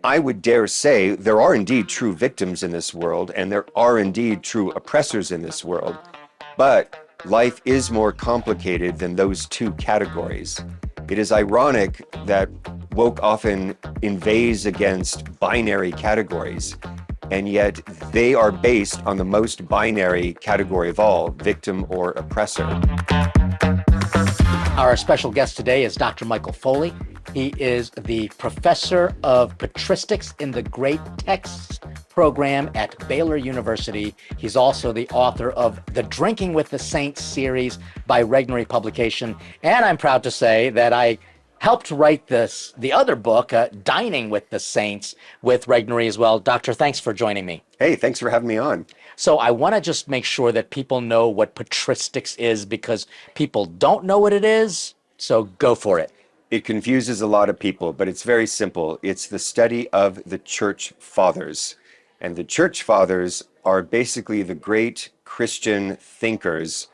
I would dare say there are indeed true victims in this world, and there are indeed true oppressors in this world. But life is more complicated than those two categories. It is ironic that woke often inveighs against binary categories, and yet they are based on the most binary category of all, victim or oppressor. Our special guest today is Dr. Michael Foley. He is the professor of Patristics in the Great Texts program at Baylor University. He's also the author of the Drinking with the Saints series by Regnery Publication. And I'm proud to say that I helped write the other book, Dining with the Saints, with Regnery as well. Doctor, thanks for joining me. Hey, thanks for having me on. So I want to just make sure that people know what patristics is, because people don't know what it is. So go for it. It confuses a lot of people, but it's very simple. It's the study of the church fathers. And the church fathers are basically the great Christian thinkers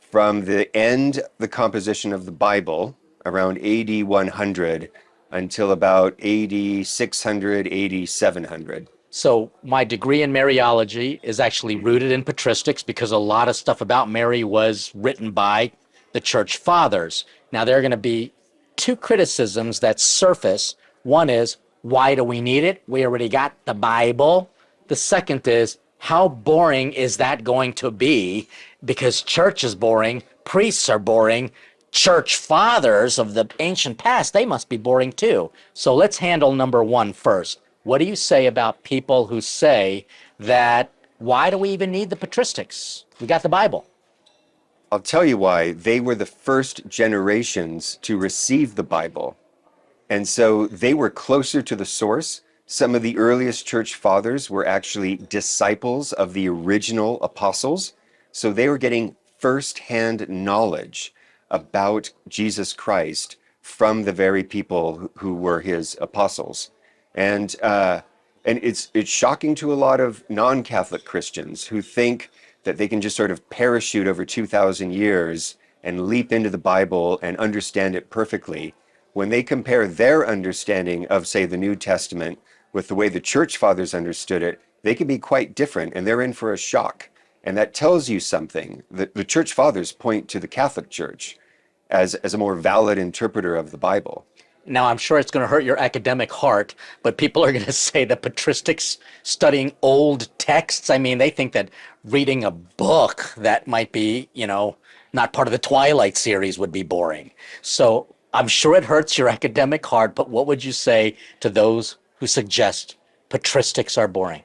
from the composition of the Bible around AD 100 until about AD 600, AD 700. So my degree in Mariology is actually rooted in patristics, because a lot of stuff about Mary was written by the church fathers. Now, there are going to be two criticisms that surface. One is, why do we need it? We already got the Bible. The second is, how boring is that going to be? Because church is boring, priests are boring, church fathers of the ancient past, they must be boring too. So let's handle number one first. What do you say about people who say that, why do we even need the patristics? We got the Bible. I'll tell you why. They were the first generations to receive the Bible. And so they were closer to the source. Some of the earliest church fathers were actually disciples of the original apostles. So they were getting firsthand knowledge about Jesus Christ from the very people who were his apostles. And it's shocking to a lot of non-Catholic Christians who think that they can just sort of parachute over 2,000 years and leap into the Bible and understand it perfectly. When they compare their understanding of, say, the New Testament with the way the church fathers understood it, they can be quite different, and they're in for a shock. And that tells you something. The church fathers point to the Catholic Church as a more valid interpreter of the Bible. Now, I'm sure it's going to hurt your academic heart, but people are going to say that patristics, studying old texts, I mean, they think that reading a book that might be, not part of the Twilight series would be boring. So I'm sure it hurts your academic heart, but what would you say to those who suggest patristics are boring?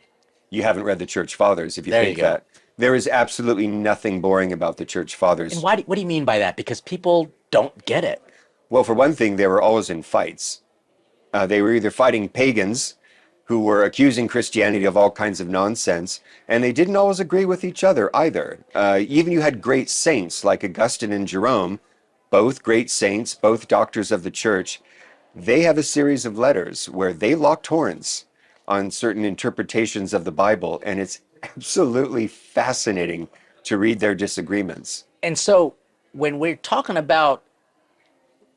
You haven't read the church fathers if you think that. There is absolutely nothing boring about the church fathers. And what do you mean by that? Because people don't get it. Well, for one thing, they were always in fights. They were either fighting pagans who were accusing Christianity of all kinds of nonsense, and they didn't always agree with each other either. Even you had great saints like Augustine and Jerome, both great saints, both doctors of the church. They have a series of letters where they locked horns on certain interpretations of the Bible, and it's absolutely fascinating to read their disagreements. And so when we're talking about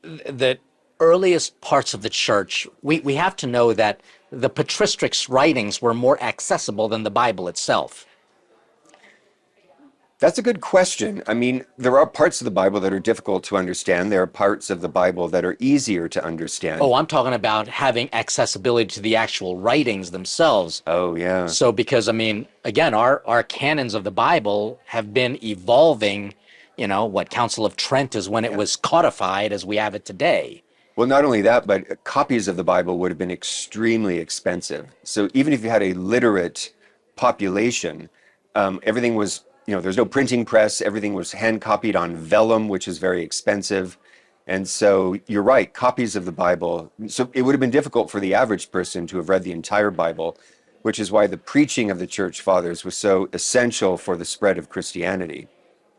the earliest parts of the church, we have to know that the patristics writings were more accessible than the Bible itself. That's a good question. I mean, there are parts of the Bible that are difficult to understand. There are parts of the Bible that are easier to understand. Oh, I'm talking about having accessibility to the actual writings themselves. Oh, yeah. So because, I mean, again, our canons of the Bible have been evolving. What Council of Trent is when it was codified as we have it today. Well, not only that, but copies of the Bible would have been extremely expensive. So even if you had a literate population, everything was, there's no printing press. Everything was hand copied on vellum, which is very expensive. And so you're right, copies of the Bible. So it would have been difficult for the average person to have read the entire Bible, which is why the preaching of the church fathers was so essential for the spread of Christianity.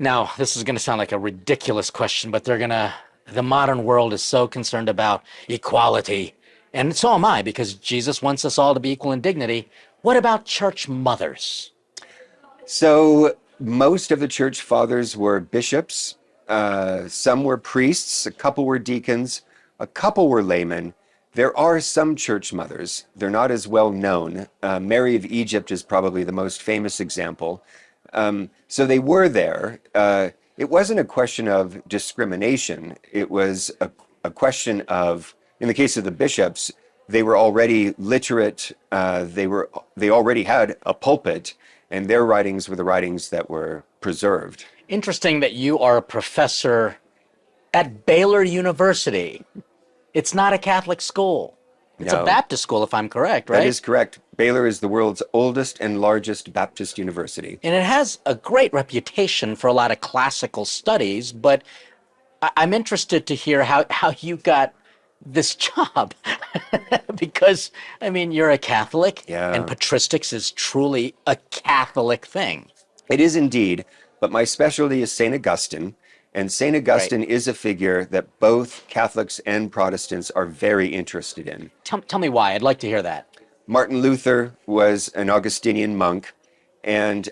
Now, this is going to sound like a ridiculous question, but the modern world is so concerned about equality, and so am I, because Jesus wants us all to be equal in dignity. What about church mothers? So most of the church fathers were bishops. Some were priests, a couple were deacons, a couple were laymen. There are some church mothers. They're not as well known. Mary of Egypt is probably the most famous example. So they were there. It wasn't a question of discrimination. It was a question of, in the case of the bishops, they were already literate. They already had a pulpit, and their writings were the writings that were preserved. Interesting that you are a professor at Baylor University. It's not a Catholic school. It's a No, Baptist school, if I'm correct, right? that is correct. Baylor is the world's oldest and largest Baptist university. And it has a great reputation for a lot of classical studies, but I'm interested to hear how you got this job. Because, I mean, you're a Catholic, Yeah. and patristics is truly a Catholic thing. It is indeed, but my specialty is St. Augustine, and St. Augustine is a figure that both Catholics and Protestants are very interested in. Tell me why. I'd like to hear that. Martin Luther was an Augustinian monk, and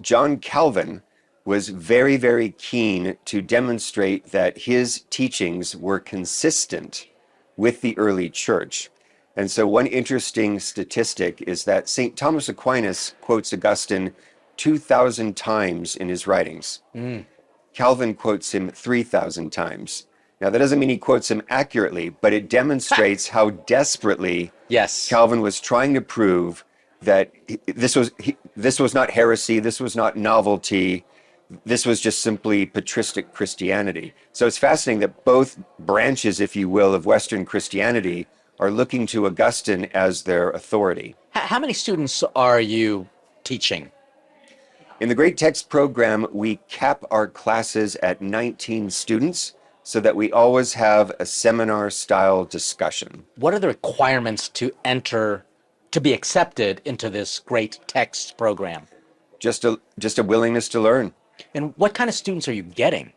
John Calvin was very, very keen to demonstrate that his teachings were consistent with the early church. And so one interesting statistic is that St. Thomas Aquinas quotes Augustine 2,000 times in his writings. Calvin quotes him 3,000 times. Now, that doesn't mean he quotes him accurately, but it demonstrates how desperately Yes. Calvin was trying to prove that this was not heresy, this was not novelty, this was just simply patristic Christianity. So it's fascinating that both branches, if you will, of Western Christianity are looking to Augustine as their authority. How many students are you teaching? In the Great Text program, we cap our classes at 19 students so that we always have a seminar-style discussion. What are the requirements to enter, to be accepted into this Great Text program? Just a willingness to learn. And what kind of students are you getting?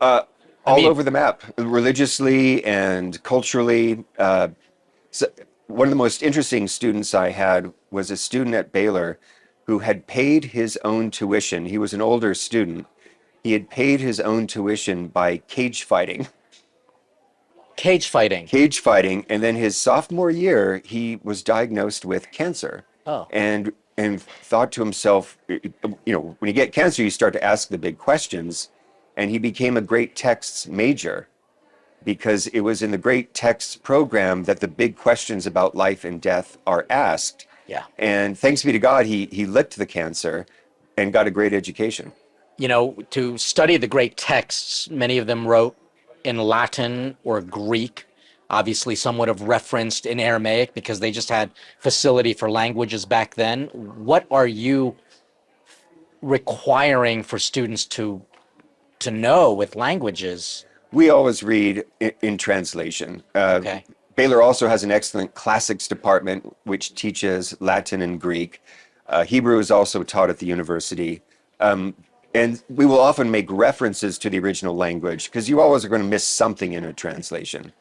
All mean- over the map, religiously and culturally. So one of the most interesting students I had was a student at Baylor who had paid his own tuition. He was an older student. He had paid his own tuition by cage fighting. Cage fighting. Cage fighting, and then his sophomore year, he was diagnosed with cancer. Oh. And thought to himself, when you get cancer, you start to ask the big questions. And he became a great texts major because it was in the great texts program that the big questions about life and death are asked. Yeah. And thanks be to God, he licked the cancer and got a great education. You know, to study the great texts, many of them wrote in Latin or Greek. Obviously, some would have referenced in Aramaic because they just had facility for languages back then. What are you requiring for students to know with languages? We always read in translation. Okay. Baylor also has an excellent classics department which teaches Latin and Greek. Hebrew is also taught at the university. And we will often make references to the original language because you always are going to miss something in a translation.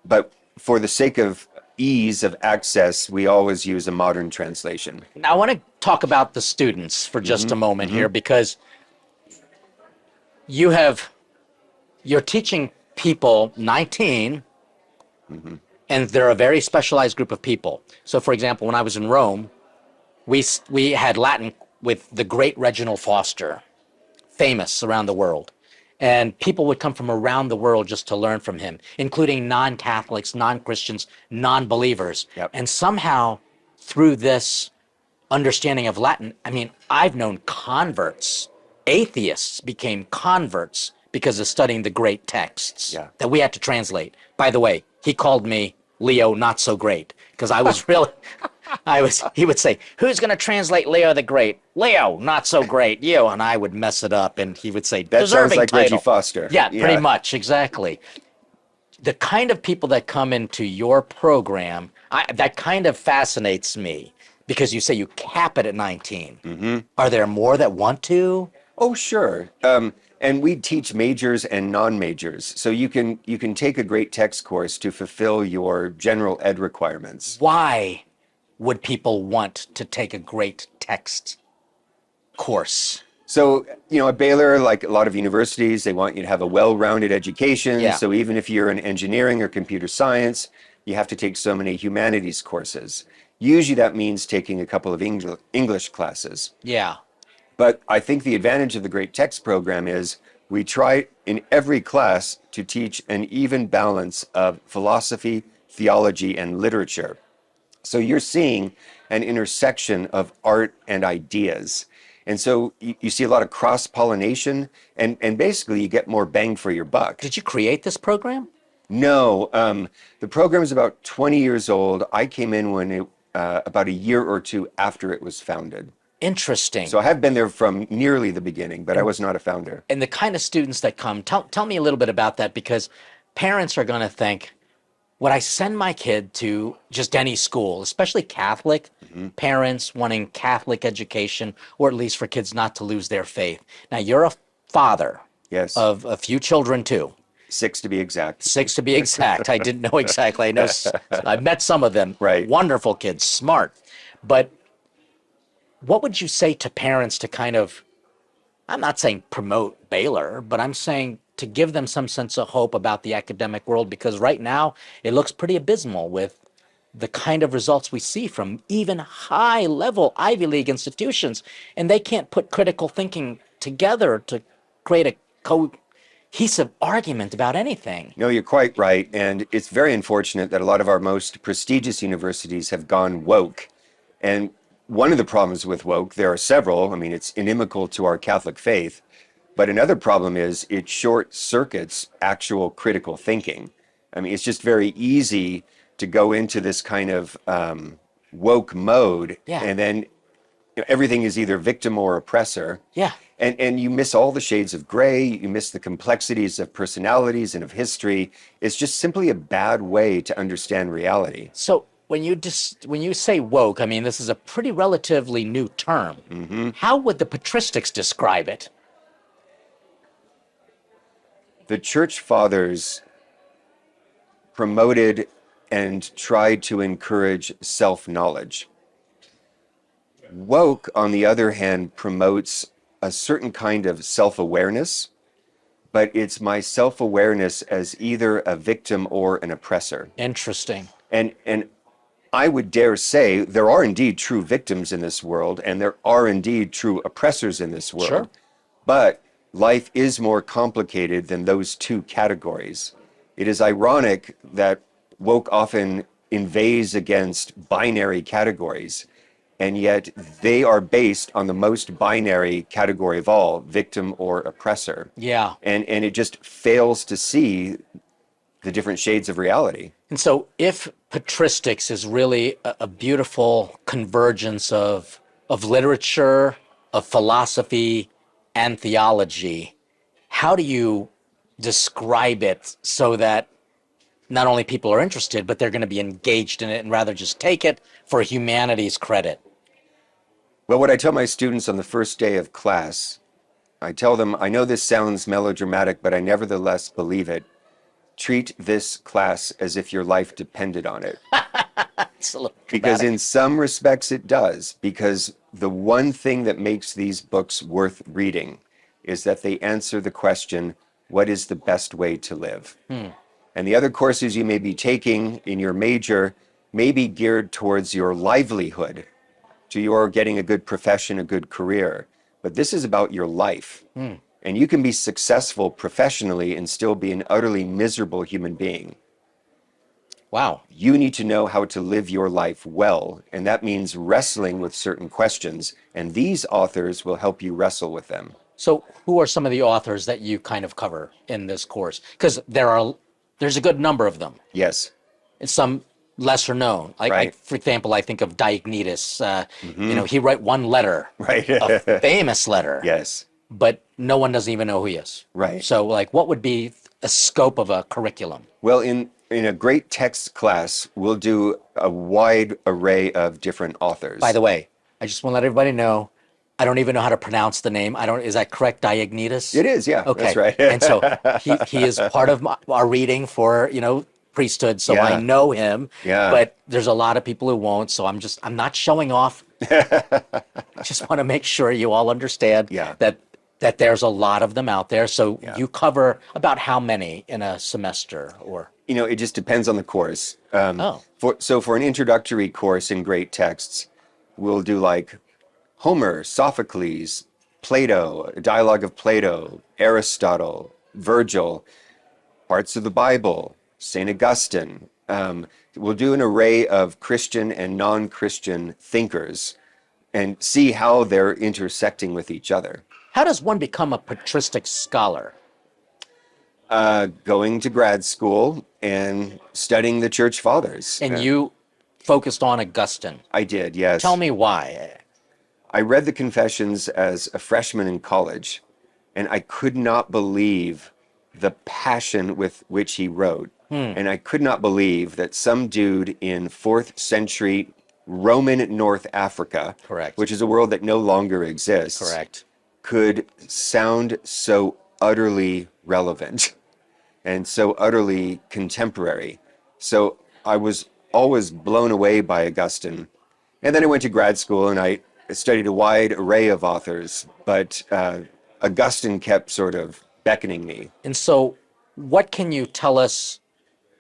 But for the sake of ease of access, we always use a modern translation. Now, I want to talk about the students for just a moment here because you're teaching people 19, and they're a very specialized group of people. So, for example, when I was in Rome, we had Latin with the great Reginald Foster, famous around the world. And people would come from around the world just to learn from him, including non-Catholics, non-Christians, non-believers. Yep. And somehow, through this understanding of Latin, I mean, I've known converts, atheists became converts because of studying the great texts that we had to translate. By the way, he called me Leo not so great because I was really, he would say, who's going to translate Leo the Great? Leo, not so great, you. And I would mess it up and he would say, That deserving sounds like title. Reggie Foster. Yeah, pretty much, exactly. The kind of people that come into your program, that kind of fascinates me because you say you cap it at 19. Are there more that want to? Oh, sure. And we teach majors and non-majors. So you can take a great text course to fulfill your general ed requirements. Why would people want to take a great text course? So, at Baylor, like a lot of universities, they want you to have a well-rounded education. Yeah. So even if you're in engineering or computer science, you have to take so many humanities courses. Usually that means taking a couple of English classes. Yeah. But I think the advantage of the Great Text program is we try in every class to teach an even balance of philosophy, theology, and literature. So you're seeing an intersection of art and ideas. And so you see a lot of cross-pollination, and basically you get more bang for your buck. Did you create this program? No, the program is about 20 years old. I came in when about a year or two after it was founded. Interesting. So I have been there from nearly the beginning, but I was not a founder. And the kind of students that come, tell me a little bit about that, because parents are going to think, would I send my kid to just any school, especially Catholic, parents wanting Catholic education, or at least for kids not to lose their faith? Now, you're a father Yes, of a few children too. 6 to be exact. 6 to be exact. I didn't know exactly. I know I've met some of them. Right. Wonderful kids, smart. But what would you say to parents to kind of, I'm not saying promote Baylor, but I'm saying to give them some sense of hope about the academic world, because right now it looks pretty abysmal with the kind of results we see from even high level Ivy League institutions, and they can't put critical thinking together to create a cohesive argument about anything. No, you're quite right. And it's very unfortunate that a lot of our most prestigious universities have gone woke. And one of the problems with woke, there are several. I mean, it's inimical to our Catholic faith. But another problem is it short circuits actual critical thinking. I mean, it's just very easy to go into this kind of woke mode, Yeah. and then everything is either victim or oppressor. Yeah. And you miss all the shades of gray, you miss the complexities of personalities and of history. It's just simply a bad way to understand reality. So when you say woke, I mean, this is a pretty relatively new term. How would the patristics describe it? The church fathers promoted and tried to encourage self-knowledge. Woke, on the other hand, promotes a certain kind of self-awareness, but it's my self-awareness as either a victim or an oppressor. Interesting. And I would dare say there are indeed true victims in this world, and there are indeed true oppressors in this world. Sure. But life is more complicated than those two categories. It is ironic that woke often inveighs against binary categories, and yet they are based on the most binary category of all, victim or oppressor. Yeah. And it just fails to see the different shades of reality. And so if patristics is really a beautiful convergence of literature, of philosophy, and theology, how do you describe it so that not only people are interested, but they're going to be engaged in it and rather just take it for humanity's credit? Well, what I tell my students on the first day of class, I tell them, I know this sounds melodramatic, but I nevertheless believe it. Treat this class as if your life depended on it. It's a little Because dramatic. in some respects it does. Because the one thing that makes these books worth reading is that they answer the question, what is the best way to live? And the other courses you may be taking in your major may be geared towards your livelihood, to your getting a good profession, a good career. But this is about your life. And you can be successful professionally and still be an utterly miserable human being. Wow. You need to know how to live your life well, and that means wrestling with certain questions, and these authors will help you wrestle with them. So who are some of the authors that you kind of cover in this course? Because there's a good number of them. Yes. And some lesser known. Right. For example, I think of Diognetus. He wrote one letter, Right. a famous letter, Yes. but no one doesn't even know who he is. Right. So, what would be a scope of a curriculum? Well, in a great text class, we'll do a wide array of different authors. By the way, I just want to let everybody know, I don't even know how to pronounce the name. Is that correct, Diognetus? It is, yeah. Okay. That's right. And so he is part of our reading for, priesthood, so Yeah. I know him. Yeah. But there's a lot of people who won't, so I'm not showing off. I just want to make sure you all understand Yeah. that there's a lot of them out there. So Yeah. you cover about how many in a semester, or? It just depends on the course. Oh, For an introductory course in great texts, we'll do like Homer, Sophocles, Plato, a dialogue of Plato, Aristotle, Virgil, parts of the Bible, St. Augustine. We'll do an array of Christian and non-Christian thinkers and see how they're intersecting with each other. how does one become a patristic scholar? Going to grad school and studying the church fathers. And you focused on Augustine. I did, yes. Tell me why. I read the Confessions as a freshman in college, and I could not believe the passion with which he wrote. And I could not believe that some dude in 4th century Roman North Africa, Correct. which is a world that no longer exists, Correct. could sound so utterly relevant and so utterly contemporary. So I was always blown away by Augustine. And then I went to grad school and I studied a wide array of authors, but Augustine kept sort of beckoning me. And so, what can you tell us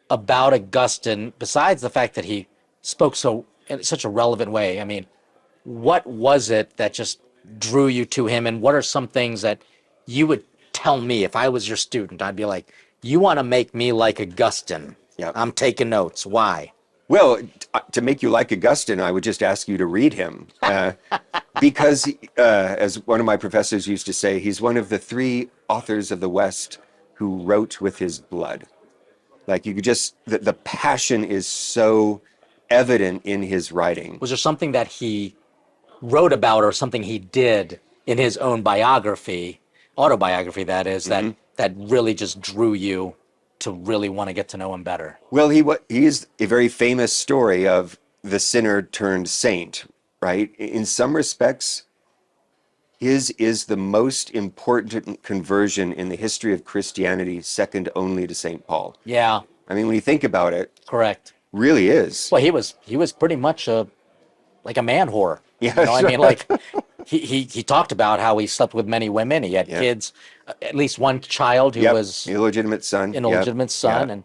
about Augustine besides the fact that he spoke so in such a relevant way? I mean, what was it that just drew you to him, and what are some things that you would tell me if I was your student? I'd be like, you want to make me like Augustine. Yeah. I'm taking notes. Why? Well, to make you like Augustine, I would just ask you to read him. Because, as one of my professors used to say, he's one of the 3 authors of the West who wrote with his blood. Like, you could just, the passion is so evident in his writing. Was there something that he wrote about or something he did in his own biography, autobiography that is, that really just drew you to really want to get to know him better? Well, he is a very famous story of the sinner turned saint, right? In some respects, his is the most important conversion in the history of Christianity, second only to St. Paul. Yeah, I mean, when you think about it, correct. really is. Well, he was pretty much like a man whore. Yeah, You know, I sure. mean, like he talked about how he slept with many women. He had kids, at least one child who Yep, was illegitimate son. an Yep, illegitimate son,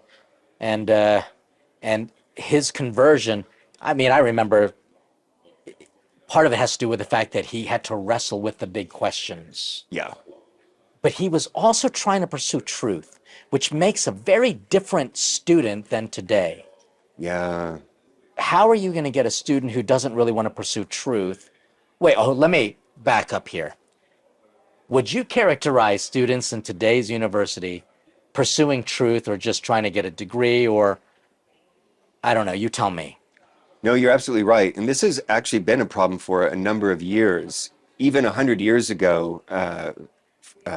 yeah. and his conversion. I mean, I remember part of it has to do with the fact that he had to wrestle with the big questions. Yeah. But he was also trying to pursue truth, which makes a very different student than today. Yeah. How are you going to get a student who doesn't really want to pursue truth? Wait, let me back up here. Would you characterize students in today's university pursuing truth or just trying to get a degree, or I don't know, you tell me. No, you're absolutely right. And this has actually been a problem for a number of years. Even 100 years ago,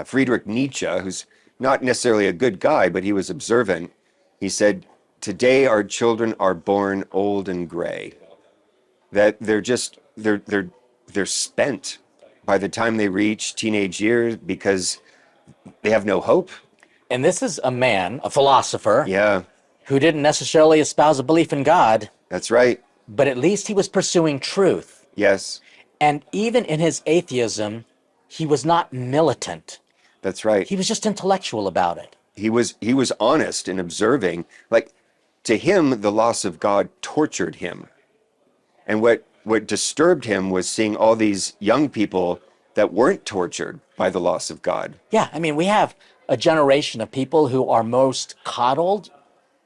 Friedrich Nietzsche, who's not necessarily a good guy, but he was observant, he said, "Today our children are born old and gray." That they're spent by the time they reach teenage years because they have no hope. And this is a man, a philosopher, Yeah, who didn't necessarily espouse a belief in God, that's right. but at least he was pursuing truth. Yes, And even in his atheism, he was not militant. that's right. He was just intellectual about it. He was honest and observing. Like, to him, the loss of God tortured him. And what disturbed him was seeing all these young people that weren't tortured by the loss of God. Yeah, I mean, we have a generation of people who are most coddled.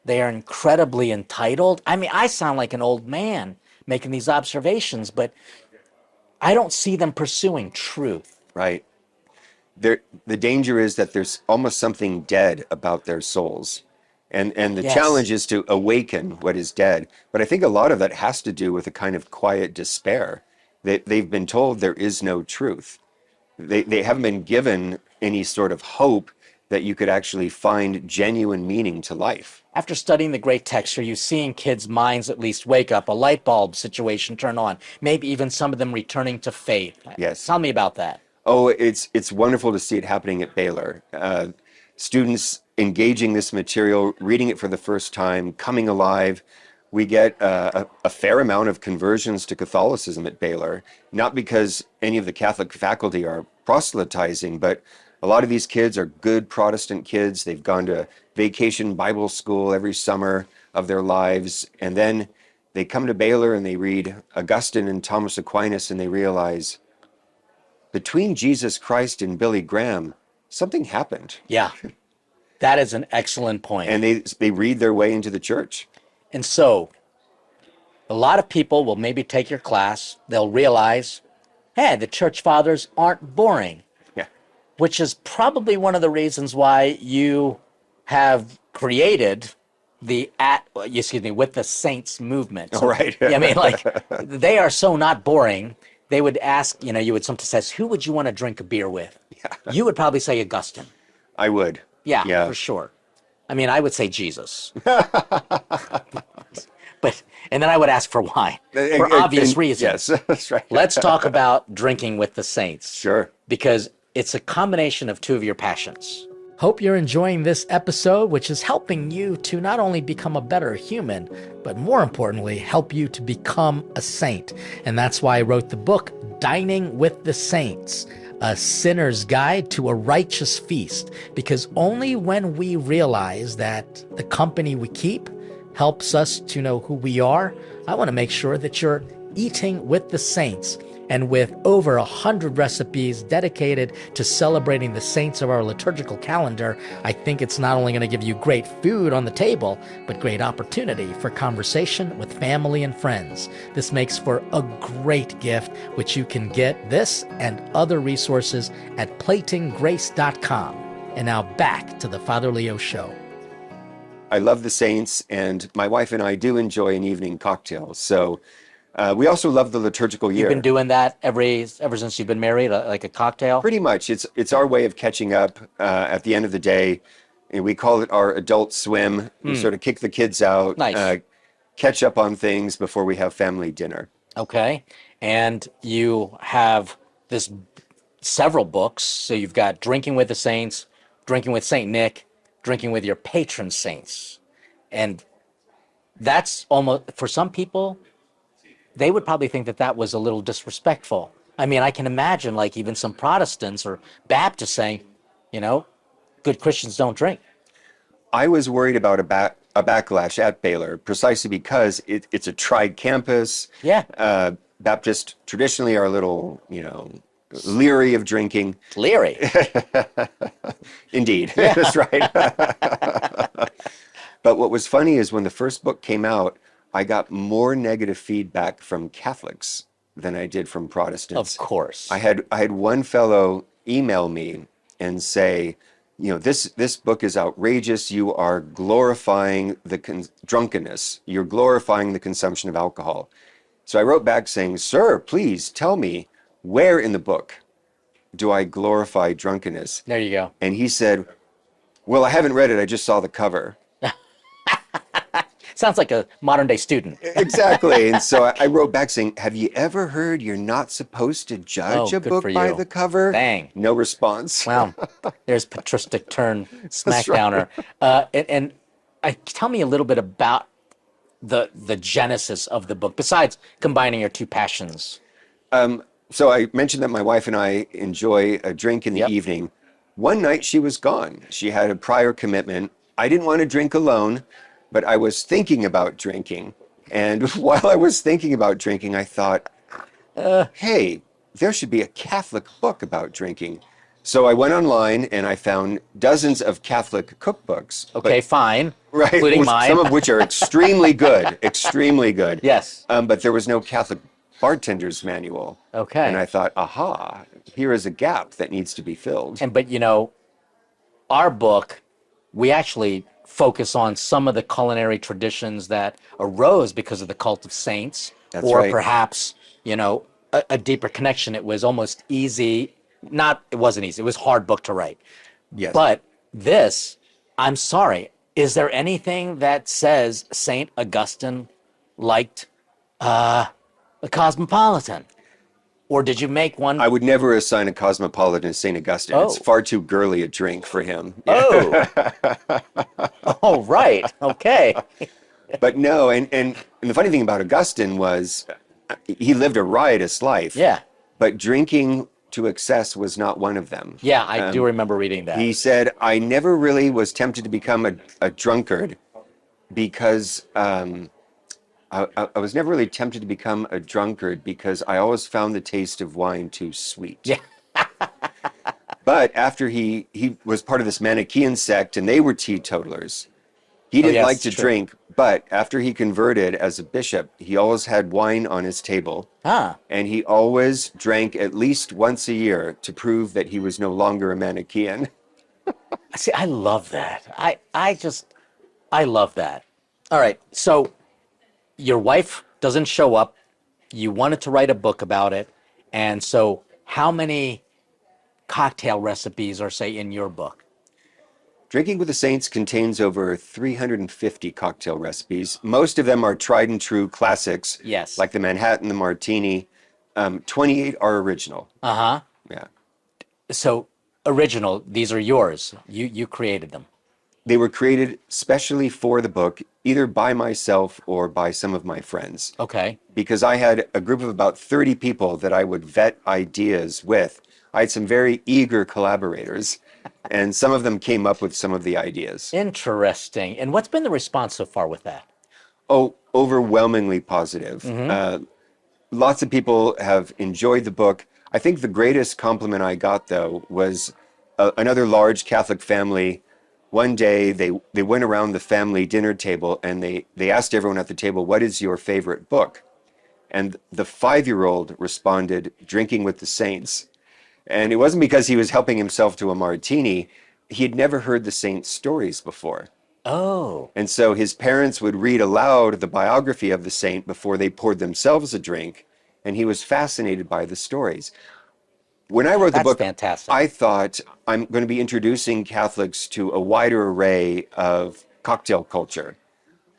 They are incredibly entitled. I mean, I sound like an old man making these observations, but I don't see them pursuing truth. Right? The danger is that there's almost something dead about their souls. And the Yes. challenge is to awaken what is dead. But I think a lot of that has to do with a kind of quiet despair. They've been told there is no truth. They haven't been given any sort of hope that you could actually find genuine meaning to life. After studying the great texts, are you seeing kids' minds at least wake up, a light bulb situation turn on, maybe even some of them returning to faith? Yes. Tell me about that. Oh, it's wonderful to see it happening at Baylor. Students engaging this material, reading it for the first time, coming alive. We get a fair amount of conversions to Catholicism at Baylor, not because any of the Catholic faculty are proselytizing, but A lot of these kids are good Protestant kids. They've gone to vacation Bible school every summer of their lives. And then they come to Baylor and they read Augustine and Thomas Aquinas and they realize between Jesus Christ and Billy Graham, something happened. Yeah, that is an excellent point. And they read their way into the church. And so a lot of people will maybe take your class. They'll realize, hey, the church fathers aren't boring, Yeah. which is probably one of the reasons why you have created the with the saints movement. So, Right. yeah, I mean, like, they are so not boring. They would ask, you would sometimes says, who would you want to drink a beer with? Yeah. You would probably say Augustine. I would. Yeah, for sure. I mean, I would say Jesus. And then I would ask for wine for obvious reasons. Yes, that's right. Let's talk about drinking with the saints. Sure. Because it's a combination of two of your passions. Hope you're enjoying this episode, which is helping you to not only become a better human, but more importantly, help you to become a saint. And that's why I wrote the book, Dining with the Saints, a sinner's guide to a righteous feast. Because only when we realize that the company we keep helps us to know who we are, I want to make sure that you're eating with the saints. And with over 100 recipes dedicated to celebrating the saints of our liturgical calendar, I think it's not only going to give you great food on the table, but great opportunity for conversation with family and friends. This makes for a great gift, which you can get this and other resources at platinggrace.com. And now back to the Father Leo Show. I love the saints, and my wife and I do enjoy an evening cocktail. So we also love the liturgical year. You've been doing that ever since you've been married, like a cocktail? Pretty much. It's our way of catching up at the end of the day. And we call it our adult swim. We sort of kick the kids out, Nice. Catch up on things before we have family dinner. Okay. And you have several books. So you've got Drinking with the Saints, Drinking with Saint Nick, Drinking with Your Patron Saints. And that's almost, for some people, they would probably think that was a little disrespectful. I mean, I can imagine like even some Protestants or Baptists saying, good Christians don't drink. I was worried about a backlash at Baylor precisely because it's a tried campus. Yeah. Baptists traditionally are a little, leery of drinking. Leery. Indeed. That's right. But what was funny is when the first book came out, I got more negative feedback from Catholics than I did from Protestants. Of course. I had one fellow email me and say, this book is outrageous. You are glorifying the drunkenness. You're glorifying the consumption of alcohol. So I wrote back saying, sir, please tell me, where in the book do I glorify drunkenness? There you go. And he said, well, I haven't read it. I just saw the cover. Sounds like a modern day student. Exactly. And so I wrote back saying, have you ever heard you're not supposed to judge a book by the cover? Dang. No response. Wow. There's patristic turn That's right. smackdowner. Tell me a little bit about the genesis of the book, besides combining your two passions. So I mentioned that my wife and I enjoy a drink in the evening. One night she was gone. She had a prior commitment. I didn't want to drink alone, but I was thinking about drinking. And while I was thinking about drinking, I thought, hey, there should be a Catholic book about drinking. So I went online and I found dozens of Catholic cookbooks. Okay, fine. Right, Including mine. some of which are extremely good, extremely good. Yes. But there was no Catholic bartender's manual. Okay. And I thought, aha, here is a gap that needs to be filled. But our book, we actually focus on some of the culinary traditions that arose because of the cult of saints. That's or right. perhaps, a deeper connection. It was almost easy. It wasn't easy. It was a hard book to write. Yes. But this, I'm sorry, is there anything that says Saint Augustine liked a cosmopolitan? Or did you make one? I would never assign a cosmopolitan to St. Augustine. Oh. It's far too girly a drink for him. Oh. Oh, right. Okay. But no, and the funny thing about Augustine was he lived a riotous life. Yeah. But drinking to excess was not one of them. Yeah, I do remember reading that. He said, I never really was tempted to become a drunkard because I was never really tempted to become a drunkard because I always found the taste of wine too sweet. Yeah. But after he was part of this Manichaean sect and they were teetotalers, he didn't yes, like to true. drink. But after he converted as a bishop, he always had wine on his table. Ah, And he always drank at least once a year to prove that he was no longer a Manichaean. see, I love that. I love that. All right, so your wife doesn't show up. You wanted to write a book about it. And so how many cocktail recipes are, say, in your book? Drinking with the Saints contains over 350 cocktail recipes. Most of them are tried and true classics, Yes. like the Manhattan, the Martini. 28 are original. Uh-huh. Yeah. So original, these are yours. You created them. They were created specially for the book, either by myself or by some of my friends. Okay. Because I had a group of about 30 people that I would vet ideas with. I had some very eager collaborators, and some of them came up with some of the ideas. Interesting. And what's been the response so far with that? Oh, overwhelmingly positive. Lots of people have enjoyed the book. I think the greatest compliment I got, though, was another large Catholic family. One day they went around the family dinner table and they asked everyone at the table, what is your favorite book? And the 5-year-old responded, Drinking with the Saints. And it wasn't because he was helping himself to a martini. He had never heard the Saints' stories before. Oh, And so his parents would read aloud the biography of the saint before they poured themselves a drink. And he was fascinated by the stories. When I wrote the that's book, fantastic. I thought I'm going to be introducing Catholics to a wider array of cocktail culture.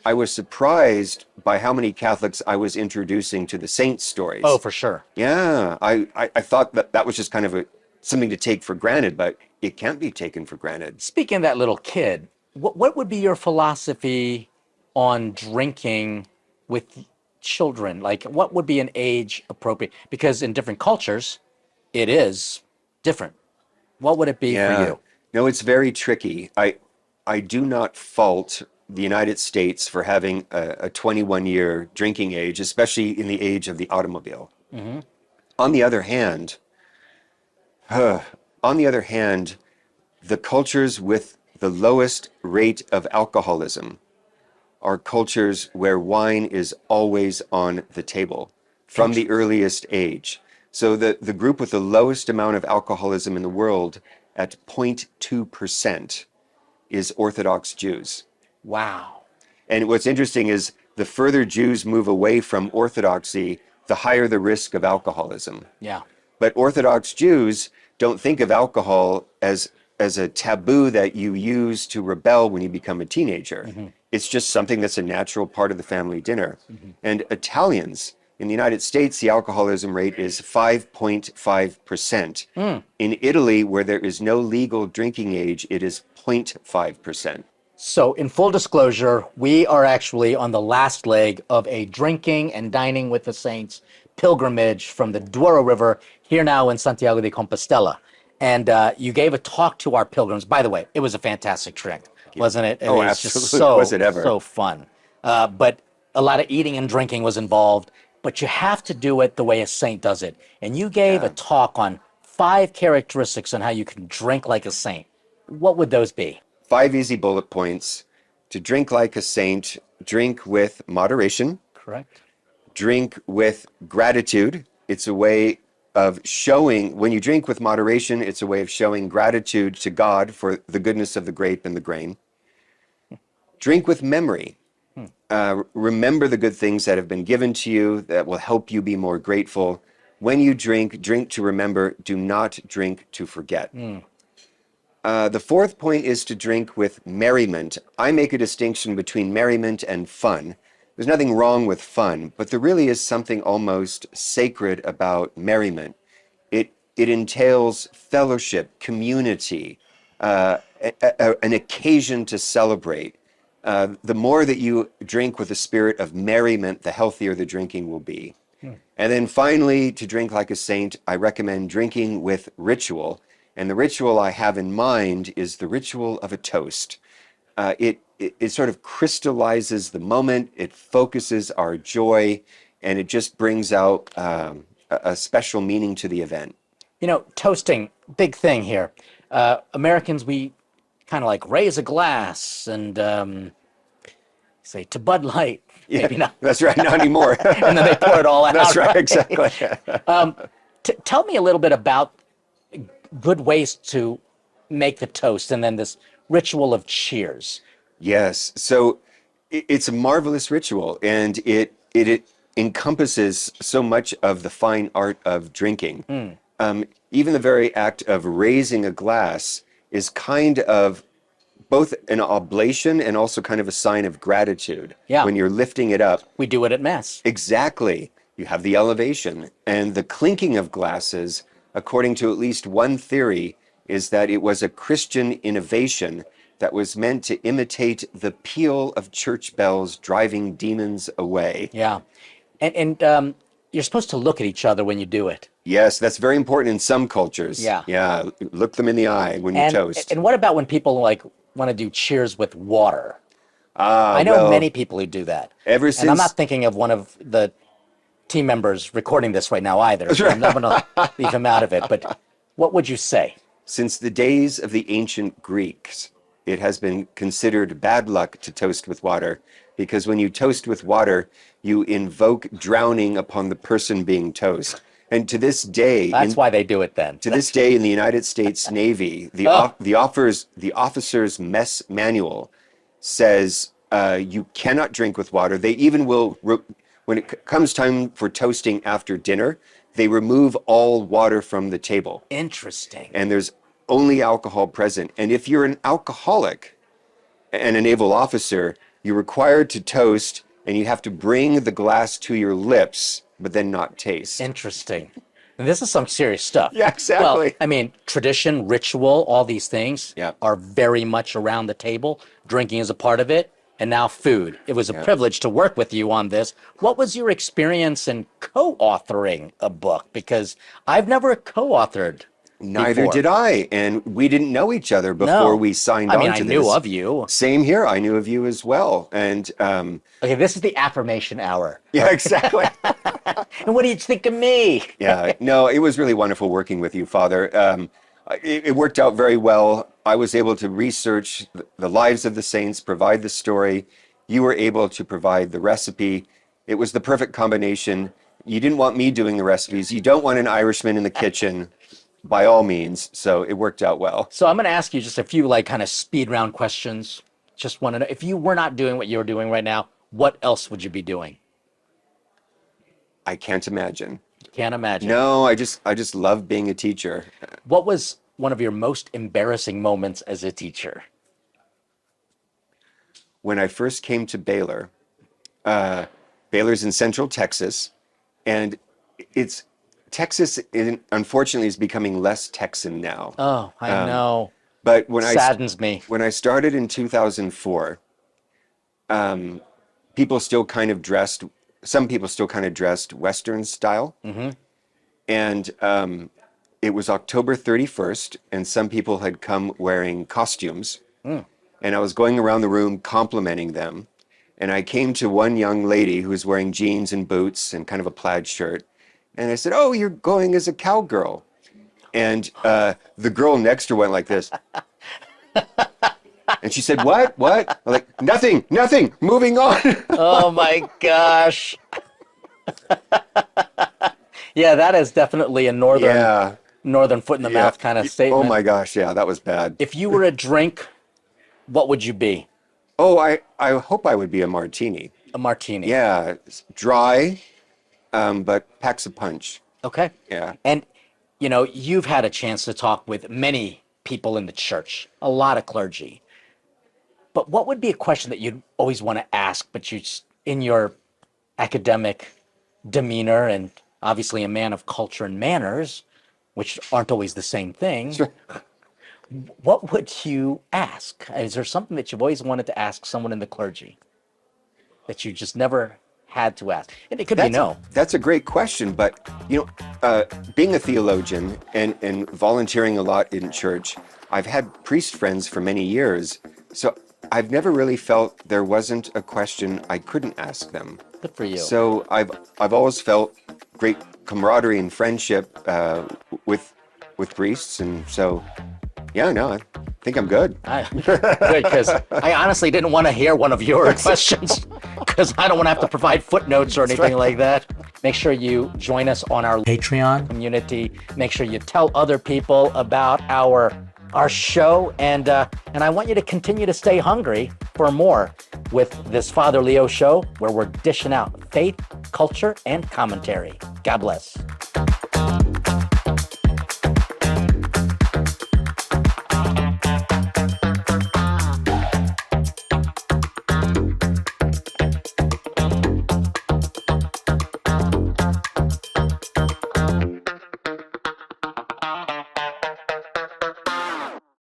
I was surprised by how many Catholics I was introducing to the saint stories. Oh, for sure. Yeah, I thought that was just kind of something to take for granted, but it can't be taken for granted. Speaking of that little kid, what would be your philosophy on drinking with children? Like, what would be an age appropriate? Because in different cultures, it is different. What would it be for Yeah, you? no, it's very tricky. I do not fault the United States for having a 21-year drinking age, especially in the age of the automobile. On the other hand, the cultures with the lowest rate of alcoholism are cultures where wine is always on the table from the earliest age. So the group with the lowest amount of alcoholism in the world at 0.2% is Orthodox Jews. Wow. And what's interesting is the further Jews move away from Orthodoxy, the higher the risk of alcoholism. Yeah. But Orthodox Jews don't think of alcohol as a taboo that you use to rebel when you become a teenager. It's just something that's a natural part of the family dinner. And Italians, in the United States, the alcoholism rate is 5.5%. In Italy, where there is no legal drinking age, it is 0.5%. So, in full disclosure, we are actually on the last leg of a drinking and dining with the saints pilgrimage from the Douro River here now in Santiago de Compostela. And you gave a talk to our pilgrims. By the way, it was a fantastic trip, wasn't it? Oh, was just absolutely. Was it ever? so fun. But a lot of eating and drinking was involved. But you have to do it the way a saint does it. And you gave a talk on 5 characteristics on how you can drink like a saint. What would those be? 5 easy bullet points. To drink like a saint, drink with moderation, Correct. drink with gratitude. It's a way of showing, when you drink with moderation, it's a way of showing gratitude to God for the goodness of the grape and the grain. Drink with memory. Remember the good things that have been given to you that will help you be more grateful. When you drink, drink to remember. Do not drink to forget. The 4th point is to drink with merriment. I make a distinction between merriment and fun. There's nothing wrong with fun, but there really is something almost sacred about merriment. It entails fellowship, community, an occasion to celebrate. The more that you drink with a spirit of merriment, the healthier the drinking will be. And then finally, to drink like a saint, I recommend drinking with ritual. And the ritual I have in mind is the ritual of a toast. It sort of crystallizes the moment, it focuses our joy, and it just brings out a special meaning to the event. You know, toasting, big thing here. Americans, we kind of like raise a glass and say to Bud Light. Yeah, Maybe not. that's right, not anymore. And then they pour it all out. That's right, exactly. Tell me a little bit about good ways to make the toast and then this ritual of cheers. Yes. So it's a marvelous ritual, and it encompasses so much of the fine art of drinking. Even the very act of raising a glass is kind of both an oblation and also kind of a sign of gratitude. Yeah. When you're lifting it up. We do it at Mass. Exactly. You have the elevation. And the clinking of glasses, according to at least one theory, is that it was a Christian innovation that was meant to imitate the peal of church bells driving demons away. Yeah. And you're supposed to look at each other when you do it. Yes, that's very important in some cultures. Yeah. Yeah, look them in the eye when you toast. And what about when people like want to do cheers with water? I know well, many people who do that. Ever And I'm since not thinking of one of the team members recording this right now either. So I'm not going to leave him out of it. But what would you say? since the days of the ancient Greeks, it has been considered bad luck to toast with water, because when you toast with water, you invoke drowning upon the person being toast. And to this day, That's why they do it then. to this day in the United States Navy, the officer's mess manual says you cannot drink with water. They even will, when it comes time for toasting after dinner, they remove all water from the table. Interesting. And there's only alcohol present. And if you're an alcoholic and a naval officer, you're required to toast, and you have to bring the glass to your lips, but then not taste. Interesting. And this is some serious stuff. Yeah, exactly. Well, I mean, tradition, ritual, all these things Yeah. are very much around the table. Drinking is a part of it. And now food. It was a privilege to work with you on this. What was your experience in co-authoring a book? Because I've never co-authored. Neither before. did I, and we didn't know each other before we signed I on mean, to I this. knew of you. Same here. I knew of you as well. And Okay, this is the affirmation hour. yeah, exactly. And what do you think of me? Yeah, no, it was really wonderful working with you, Father. It worked out very well. I was able to research the lives of the saints, provide the story. You were able to provide the recipe. It was the perfect combination. You didn't want me doing the recipes. You don't want an Irishman in the kitchen, by all means. So it worked out well. So I'm going to ask you just a few like kind of speed round questions. Just want to know, if you were not doing what you're doing right now, what else would you be doing? I can't imagine. Can't imagine. No, I just love being a teacher. What was one of your most embarrassing moments as a teacher? When I first came to Baylor, Baylor's in Central Texas, and Texas unfortunately is becoming less Texan now. Oh, I know. But when Saddens me. when I started in 2004, people still kind of dressed. Some people still kind of dressed Western style, and it was October 31st, and some people had come wearing costumes, and I was going around the room complimenting them, and I came to one young lady who was wearing jeans and boots and kind of a plaid shirt, and I said, "Oh, you're going as a cowgirl," and the girl next to her went like this. And she said, "What? What?" I'm like, "Nothing, nothing. Moving on." Oh my gosh. Yeah, that is definitely a northern foot in the mouth kind of statement. Oh my gosh, yeah, that was bad. If you were a drink, what would you be? Oh, I hope I would be a martini. A martini. Yeah, it's dry, but packs a punch. Okay. Yeah. And, you know, you've had a chance to talk with many people in the church, a lot of clergy. But what would be a question that you'd always want to ask, but you just, in your academic demeanor and obviously a man of culture and manners, which aren't always the same thing, Sure. what would you ask? Is there something that you've always wanted to ask someone in the clergy that you just never had to ask? And it could be no. That's a great question, but being a theologian and volunteering a lot in church, I've had priest friends for many years, so I've never really felt there wasn't a question I couldn't ask them. Good for you. So I've always felt great camaraderie and friendship with priests, and so I think I'm good. Good, because I honestly didn't want to hear one of your questions, because I don't want to have to provide footnotes or anything like that. Make sure you join us on our Patreon community. Make sure you tell other people about our show, and I want you to continue to stay hungry for more with this Father Leo show, where we're dishing out faith, culture, and commentary. God bless.